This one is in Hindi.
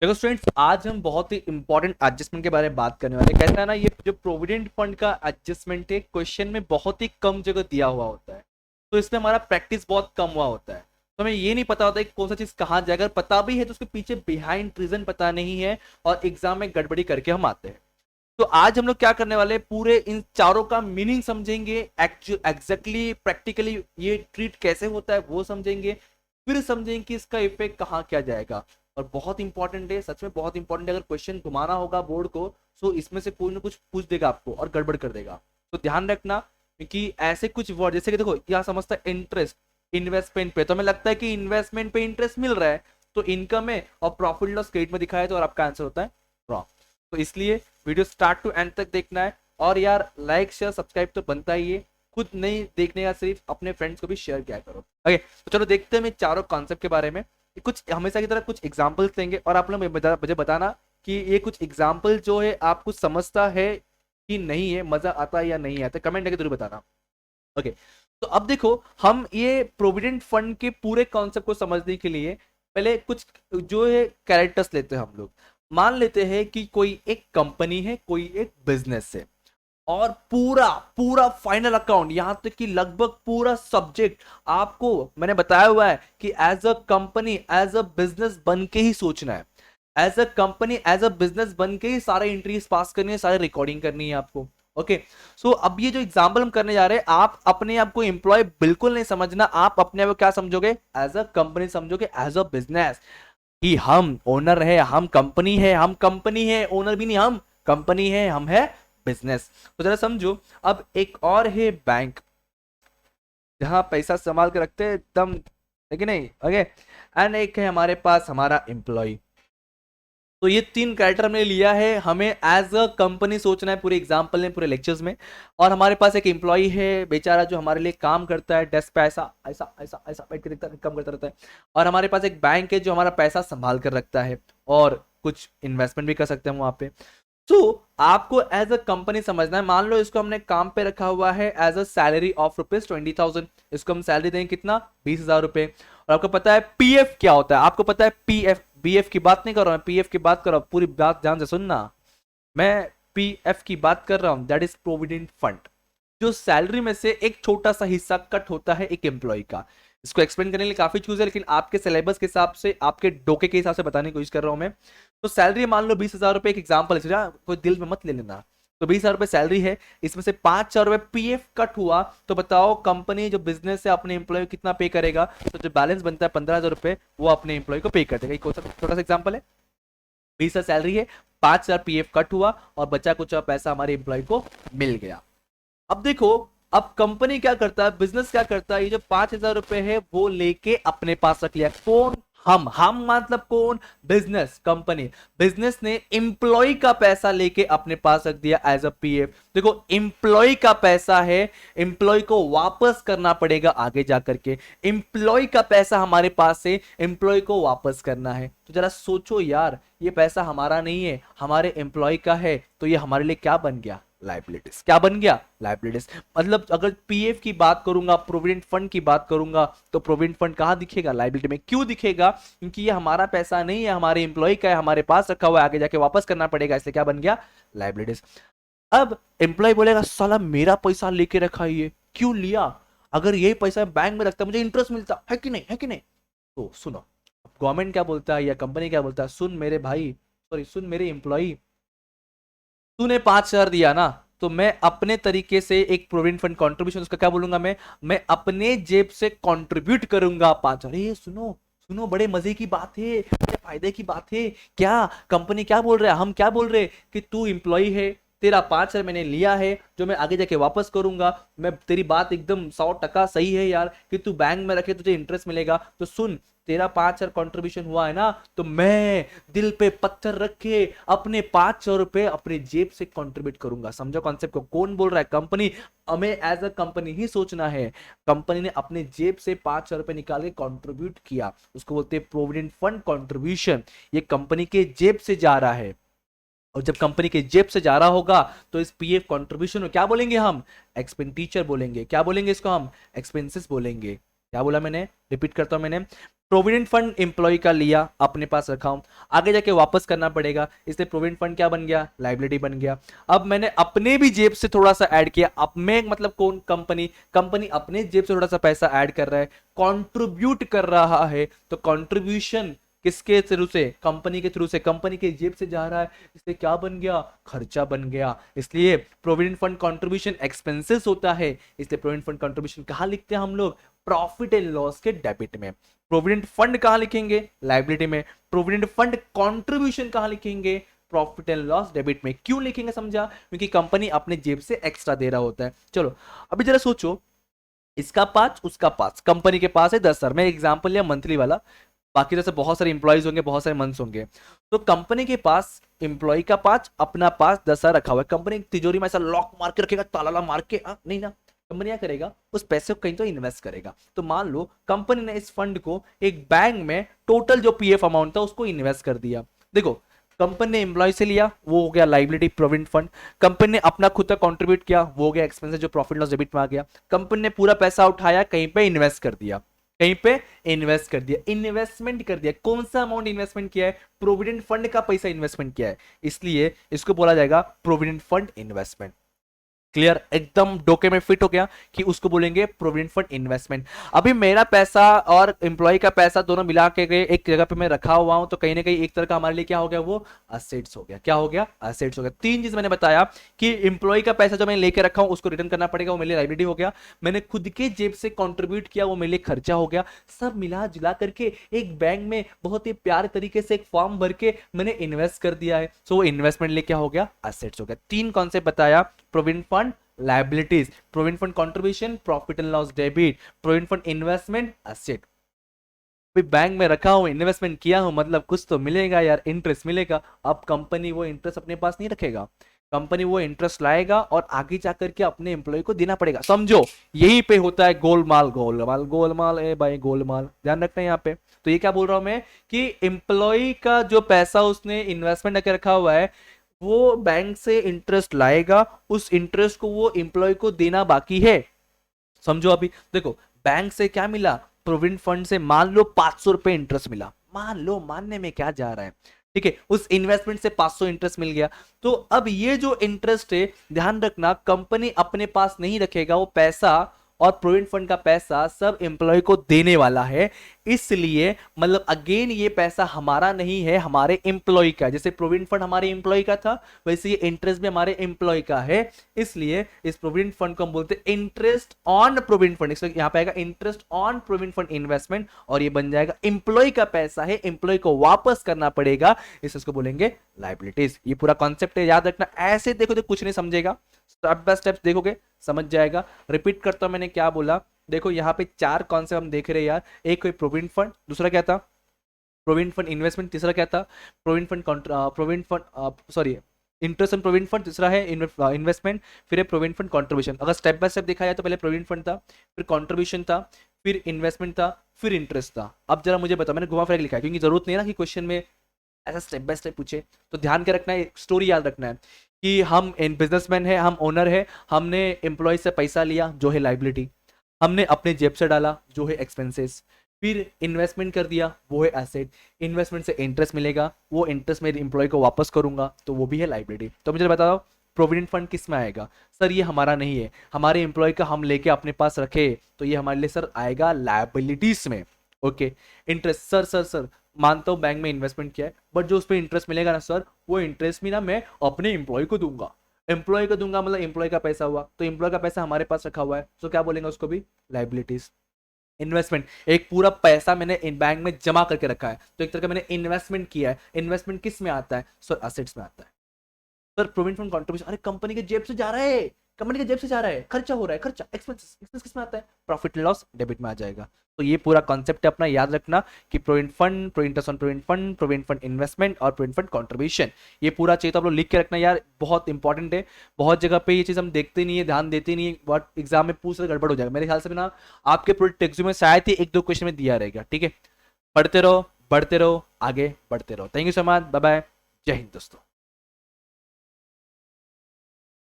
देखो स्टूडेंट्स, आज हम बहुत ही इंपॉर्टेंट एडजस्टमेंट के बारे में बात करने वाले हैं। कैसा है ना, ये जो प्रोविडेंट फंड का एडजस्टमेंट है, क्वेश्चन में बहुत ही कम जगह दिया हुआ होता है, तो इसमें हमारा प्रैक्टिस बहुत कम हुआ होता है। तो हमें ये नहीं पता होता है कि कौन सा चीज कहाँ जाएगा, अगर पता भी है तो उसके पीछे बिहाइंड रीजन पता नहीं है, और एग्जाम में गड़बड़ी करके हम आते हैं। तो आज हम लोग क्या करने वाले हैं, पूरे इन चारों का मीनिंग समझेंगे, एग्जैक्टली प्रैक्टिकली ये ट्रीट कैसे होता है वो समझेंगे, फिर समझेंगे कि इसका इफेक्ट कहाँ क्या जाएगा। और बहुत इंपॉर्टेंट है, सच में बहुत इंपॉर्टेंट है। अगर क्वेश्चन घुमाना होगा बोर्ड को, तो इसमें से कोई ना कुछ पूछ देगा आपको और गड़बड़ कर देगा। तो ध्यान रखना कि ऐसे कुछ वर्ड, जैसे कि देखो क्या समझता है इंटरेस्ट इन्वेस्टमेंट पे, तो हमें लगता है कि इन्वेस्टमेंट पे इंटरेस्ट मिल रहा है, तो इनकम है, और प्रॉफिट लॉस क्रेडिट में दिखाया तो, और आपका आंसर होता है रॉन्ग। तो इसलिए वीडियो स्टार्ट टू एंड तक देखना है। और यार लाइक शेयर सब्सक्राइब तो बनता ही है, खुद नहीं देखने का, सिर्फ अपने फ्रेंड्स को भी शेयर किया करो। ओके, तो चलो देखते हैं मैं चारों कॉन्सेप्ट के बारे में। कुछ हमेशा की तरह कुछ एग्जाम्पल्स लेंगे, और आप लोग मुझे बताना कि ये कुछ एग्जाम्पल जो है आप कुछ समझता है कि नहीं है, मजा आता है या नहीं आता, कमेंट करके जरूर बताना। ओके, तो अब देखो, हम ये प्रोविडेंट फंड के पूरे कॉन्सेप्ट को समझने के लिए पहले कुछ जो है कैरेक्टर्स लेते हैं हम लोग। मान लेते हैं कि कोई एक कंपनी है, कोई एक बिजनेस है, और पूरा पूरा फाइनल अकाउंट, यहां तक कि लगभग पूरा सब्जेक्ट आपको मैंने बताया हुआ है कि as a company as a business बन के ही सोचना है। As a company as a business बन के ही सारे एंट्रीज पास करनी है, सारे रिकॉर्डिंग करनी है आपको। ओके, सो अब ये जो एग्जाम्पल हम करने जा रहे हैं, आप अपने आप को एम्प्लॉय बिल्कुल नहीं समझना, आप अपने आप को क्या समझोगे, एज अ कंपनी समझोगे, एज अ बिजनेस, कि हम ओनर है, हम कंपनी है, हम कंपनी है, ओनर भी नहीं, हम कंपनी है, हम है बिजनेस। तो जरा समझो, अब एक और है बैंक, जहां पैसा संभाल के रखते हैं एकदम, है कि नहीं। ओके, एंड एक है हमारे पास हमारा एम्प्लॉय। तो ये तीन कैरेक्टर हमने लिया है, हमें एज अ कंपनी सोचना है पूरे एग्जाम्पल में, पूरे लेक्चर्स में। और हमारे पास एक एम्प्लॉय है बेचारा, जो हमारे लिए काम करता है, डेस्क पे ऐसा ऐसा ऐसा ऐसा बैठ के देखता काम करता रहता है। और हमारे पास एक बैंक है जो हमारा पैसा संभाल कर रखता है, और कुछ इन्वेस्टमेंट भी कर सकते हैं वहां पे। तो आपको एज अ कंपनी समझना है। मान लो इसको हमने काम पे रखा हुआ है एज अ सैलरी ऑफ ₹20,000, इसको हम सैलरी देंगे कितना, ₹20,000। और आपको पता है पीएफ क्या होता है, आपको पता है पीएफ, बीएफ की बात नहीं कर रहा हूं, पीएफ की बात कर रहा हूं, पूरी बात ध्यान से सुनना। मैं पीएफ की बात कर रहा हूं, दैट इज प्रोविडेंट फंड, जो सैलरी में से एक छोटा सा हिस्सा कट होता है एक एम्प्लॉय का। इसको एक्सप्लेन करने के लिए काफी चीज है, लेकिन आपके सिलेबस के हिसाब से, आपके डोके के हिसाब से बताने की कोशिश कर रहा हूं मैं। तो सैलरी मान लो ₹20,000, एक एग्जाम्पल है, कोई दिल में मत ले लेना। तो ₹20,000 सैलरी है, इसमें से ₹5,000 पीएफ कट हुआ, तो बताओ कंपनी जो बिजनेस है अपने एम्प्लॉय को कितना पे करेगा। तो जो बैलेंस बनता है ₹15,000, वो अपने एम्प्लॉय को पे कर देगा। छोटा सा एग्जाम्पल है, 20,000 सैलरी है, 5,000 पीएफ कट हुआ, और बचा कुछ पैसा हमारे एम्प्लॉय को मिल गया। अब देखो, अब कंपनी क्या करता है, बिजनेस क्या करता है, ये जो ₹5,000 है वो लेके अपने पास रख लिया। कौन, हम मतलब कौन, बिजनेस, कंपनी। बिजनेस ने एम्प्लॉय का पैसा लेके अपने पास रख दिया एज अ पीएफ। देखो एम्प्लॉय का पैसा है, एम्प्लॉय को वापस करना पड़ेगा आगे जाकर के। एम्प्लॉय का पैसा हमारे पास है, एम्प्लॉय को वापस करना है। तो जरा सोचो यार, ये पैसा हमारा नहीं है, हमारे एम्प्लॉय का है, तो ये हमारे लिए क्या बन गया, लाइबिलिटीज। क्या बन गया, लाइबिलिटीज। मतलब अगर पीएफ की बात करूंगा, प्रोविडेंट फंड की बात करूंगा, तो प्रोविडेंट फंड कहां दिखेगा, लाइबिलिटी में। क्यों दिखेगा, क्योंकि ये हमारा पैसा नहीं है, हमारे एम्प्लॉय का है, हमारे पास रखा हुआ है, आगे जाके वापस करना पड़ेगा, इसलिए क्या बन गया, लाइबिलिटीज। अब एम्प्लॉय बोलेगा साला मेरा पैसा लेके रखा, ये क्यों लिया, अगर यही पैसा बैंक में रखता मुझे इंटरेस्ट मिलता है कि नहीं, है कि नहीं। तो सुनो, गवर्नमेंट क्या बोलता है या कंपनी क्या बोलता है, सुन मेरे भाई, सॉरी सुन मेरे एम्प्लॉय, तूने 5,000 दिया ना, तो मैं अपने तरीके से एक प्रोविडेंट फंड कंट्रीब्यूशन, उसका क्या बोलूंगा मैं अपने जेब से कंट्रीब्यूट करूंगा 5,000। ये सुनो सुनो, बड़े मजे की बात है, बड़े फायदे की बात है। क्या कंपनी क्या बोल रहा है, हम क्या बोल रहे हैं कि तू इंप्लॉई है, तेरा 5,000 मैंने लिया है, जो मैं आगे जाके वापस करूंगा। मैं तेरी बात एकदम 100% सही है यार, कि तू बैंक में रखे तुझे इंटरेस्ट मिलेगा। तो सुन, तेरा 5,000 कंट्रीब्यूशन हुआ है ना, तो मैं दिल पे पत्थर रख के अपने ₹500 अपने जेब से कंट्रीब्यूट करूंगा। समझो कॉन्सेप्ट को, कौन बोल रहा है, कंपनी। हमें एज अ कंपनी ही सोचना है। कंपनी ने अपने जेब से ₹500 निकाल के कंट्रीब्यूट किया, उसको बोलते हैं प्रोविडेंट फंड कंट्रीब्यूशन। ये कंपनी के जेब से जा रहा है, और जब कंपनी के जेब से जा रहा होगा, तो इस पीएफ कंट्रीब्यूशन में क्या बोलेंगे हम, एक्सपेंडिचर बोलेंगे। क्या बोलेंगे इसको हम, एक्सपेंसेस बोलेंगे। क्या बोला मैंने, रिपीट करता हूं मैंने, प्रोविडेंट फंड एम्प्लॉय का लिया, अपने पास रखा हूं, आगे जाके वापस करना पड़ेगा, इसलिए प्रोविडेंट फंड क्या बन गया, लाइबिलिटी बन गया। अब मैंने अपने भी जेब से थोड़ा सा ऐड किया, अब मैं मतलब कौन, कंपनी, कंपनी अपने जेब से थोड़ा सा पैसा ऐड कर रहा है, कंट्रीब्यूट कर रहा है, तो कंट्रीब्यूशन किसके थ्रू से, कंपनी के थ्रू से, कंपनी के जेब से जा रहा है, इसलिए क्या बन गया, खर्चा बन गया। इसलिए प्रोविडेंट फंड कंट्रीब्यूशन एक्सपेंसेस होता है, इसलिए प्रोविडेंट फंड कंट्रीब्यूशन कहां लिखते हैं हम लोग, प्रॉफिट एंड लॉस के डेबिट में। प्रोविडेंट फंड कहां लिखेंगे, लाइबिलिटी में। प्रोविडेंट फंड कंट्रीब्यूशन कहां लिखेंगे, प्रॉफिट एंड लॉस डेबिट में। क्यों लिखेंगे समझा, क्योंकि कंपनी अपने जेब से एक्स्ट्रा दे रहा होता है। चलो अभी जरा सोचो, इसका 5 उसका 5, कंपनी के पास है 10,000, मैं एग्जांपल लिया मंथली वाला, बाकी जैसे बहुत सारे इंप्लॉइज होंगे, बहुत सारे मंथ्स होंगे, तो कंपनी के पास इंप्लॉय का 5, अपना 5, 10,000 रखा हुआ है। कंपनी तिजोरी में ऐसा लॉक मार के रखेगा, ताला मार के, नहीं ना, कंपनी क्या करेगा, उस पैसे को कहीं तो इन्वेस्ट करेगा। तो मान लो कंपनी ने इस फंड को एक बैंक में टोटल जो पीएफ अमाउंट था उसको इन्वेस्ट कर दिया। देखो कंपनी ने एम्प्लॉय से लिया, वो हो गया लाइबिलिटी प्रोविडेंट फंड। कंपनी ने अपना खुद का कंट्रीब्यूट किया, वो हो गया एक्सपेंसेस जो प्रॉफिट लॉस डेबिट में आ गया। कंपनी ने पूरा पैसा उठाया, कहीं पे इन्वेस्ट कर दिया, कहीं पे इन्वेस्ट कर दिया, इन्वेस्टमेंट कर दिया। कौन सा अमाउंट इन्वेस्टमेंट किया है, प्रोविडेंट फंड का पैसा इन्वेस्टमेंट किया है, इसलिए इसको बोला जाएगा प्रोविडेंट फंड इन्वेस्टमेंट। क्लियर, एकदम डोके में फिट हो गया कि उसको बोलेंगे प्रोविडेंट फंड इन्वेस्टमेंट। अभी मेरा पैसा और एम्प्लॉय का पैसा दोनों मिला के एक जगह पे मैं रखा हुआ हूं, तो कहीं ना कहीं एक तरह का हमारे लिए क्या हो गया, वो असेट्स हो गया। क्या हो गया, असेट्स हो गया। 3 चीज मैंने बताया कि एम्प्लॉय का पैसा जो मैंने लेके रखा हूं उसको रिटर्न करना पड़ेगा, वो मेरे लिए लाइबिलिटी हो गया। मैंने खुद के जेब से कॉन्ट्रीब्यूट किया, वो मेरे लिए खर्चा हो गया। सब मिला जुला करके एक बैंक में बहुत ही प्यारे तरीके से एक फॉर्म भर के मैंने इन्वेस्ट कर दिया है, सो वो इन्वेस्टमेंट लिए क्या हो गया, असेट्स हो गया। 3 कॉन्सेप्ट बताया, provident fund, liabilities, provident fund contribution, profit and loss debit, provident fund investment, asset। भाई बैंक में रखा हूं, इन्वेस्टमेंट किया हूं, मतलब कुछ तो मिलेगा यार, इंटरेस्ट मिलेगा। अब कंपनी वो इंटरेस्ट अपने पास नहीं रखेगा, कंपनी वो इंटरेस्ट लाएगा और आगे जाकर के अपने एम्प्लॉय को देना पड़ेगा। समझो यहीं पे होता है गोलमाल, गोलमाल गोलमाल, ए भाई गोलमाल, ध्यान रखना है यहाँ पे। तो ये क्या बोल रहा हूं मैं कि एम्प्लॉय का जो पैसा उसने इन्वेस्टमेंट करके रखा हुआ है, वो बैंक से इंटरेस्ट लाएगा, उस इंटरेस्ट को वो एम्प्लॉय को देना बाकी है। समझो अभी देखो, बैंक से क्या मिला, प्रोविडेंट फंड से मान लो 500 रुपए इंटरेस्ट मिला, मान लो, मानने में क्या जा रहा है, ठीक है, उस इन्वेस्टमेंट से 500 इंटरेस्ट मिल गया। तो अब ये जो इंटरेस्ट है, ध्यान रखना, कंपनी अपने पास नहीं रखेगा, वो पैसा और प्रोविडेंट फंड का पैसा सब एम्प्लॉय को देने वाला है। इसलिए मतलब अगेन ये पैसा हमारा नहीं है, हमारे एम्प्लॉय का। जैसे प्रोविडेंट फंड हमारे एम्प्लॉय का था, वैसे ये इंटरेस्ट भी हमारे एम्प्लॉय का है। इसलिए इस प्रोविडेंट फंड को हम बोलते हैं इंटरेस्ट ऑन प्रोविडेंट फंड। इसलिए यहां पे आएगा interest on provident fund investment, और ये बन जाएगा एम्प्लॉय का पैसा है, एम्प्लॉय को वापस करना पड़ेगा, इसको बोलेंगे लायबिलिटीज। ये पूरा कॉन्सेप्ट है, याद रखना। ऐसे देखो तो कुछ नहीं समझेगा, स्टेप बाय स्टेप देखोगे समझ जाएगा। रिपीट करता हूं मैंने क्या बोला, देखो यहाँ पे 4 कॉन्सेप्ट हम देख रहे हैं यार। एक कोई प्रोविडेंट फंड, दूसरा क्या था, प्रोविडेंट फंड इन्वेस्टमेंट, तीसरा क्या था, provident fund sorry interest on provident fund, तीसरा है इन्वेस्टमेंट, फिर है प्रोविडेंट फंड कंट्रीब्यूशन। अगर स्टेप बाय स्टेप देखा जाए तो पहले प्रोविडेंट फंड था, फिर कंट्रीब्यूशन था, फिर इन्वेस्टमेंट था, फिर इंटरेस्ट था। अब जरा मुझे बताओ, मैंने घुमा फिरा के लिखा है क्योंकि जरूरत नहीं है ना कि क्वेश्चन में ऐसा स्टेप बाय स्टेप पूछे, तो ध्यान के रखना है, स्टोरी याद रखना है कि हम इन बिजनेसमैन है, हम ओनर है, हमने एम्प्लॉय से पैसा लिया जो है लाइबिलिटी, हमने अपने जेब से डाला जो है एक्सपेंसेस, फिर इन्वेस्टमेंट कर दिया वो है एसेट, इन्वेस्टमेंट से इंटरेस्ट मिलेगा, वो इंटरेस्ट मेरे एम्प्लॉय को वापस करूंगा तो वो भी है लाइबिलिटी। तो मुझे बताओ प्रोविडेंट फंड किस में आएगा, सर ये हमारा नहीं है, हमारे एम्प्लॉय का हम लेके अपने पास रखे, तो ये हमारे लिए सर आएगा लाइबिलिटीज में। ओके, इंटरेस्ट, सर मानता हूं बैंक में इन्वेस्टमेंट किया है, बट जो उस पर इंटरेस्ट मिलेगा ना सर, वो इंटरेस्ट भी ना मैं अपने एम्प्लॉय को दूंगा, एम्प्लॉय को दूंगा मतलब एम्प्लॉय का पैसा हुआ, तो एम्प्लॉय का पैसा हमारे पास रखा हुआ है, तो क्या बोलेंगे उसको भी लाइबिलिटीज। इन्वेस्टमेंट, एक पूरा पैसा मैंने इन बैंक में जमा करके रखा है, तो एक तरह का मैंने इन्वेस्टमेंट किया है। इन्वेस्टमेंट किस में आता है सर, एसेट्स में आता है। सर प्रोविडेंट फंड कंट्रीब्यूशन, अरे कंपनी के जेब से जा रहा है, कंपनी के जेब से जा रहा है, खर्चा हो रहा है, खर्चा, एक्सपेंस, एक्सपेंस किस में आता है, प्रॉफिट लॉस डेबिट में आ जाएगा। तो ये पूरा कॉन्सेप्ट है अपना, याद रखना कि provident fund, provident on provident fund, provident fund investment और प्रोविडेंट फंड कंट्रीब्यूशन। ये पूरा चाहिए तो आप लोग लिख के रखना यार, बहुत इंपॉर्टेंट है। बहुत जगह पे ये चीज हम देखते नहीं है, ध्यान देते नहीं है, बहुत एग्जाम में पूछ गड़बड़ हो जाएगा मेरे ख्याल से ना, आपके प्रोजेक्ट एग्जाम में शायद ही 1-2 क्वेश्चन में दिया रहेगा। ठीक है, पढ़ते रहो, बढ़ते रहो, आगे बढ़ते रहो। Thank you so much, bye bye, जय हिंद दोस्तों।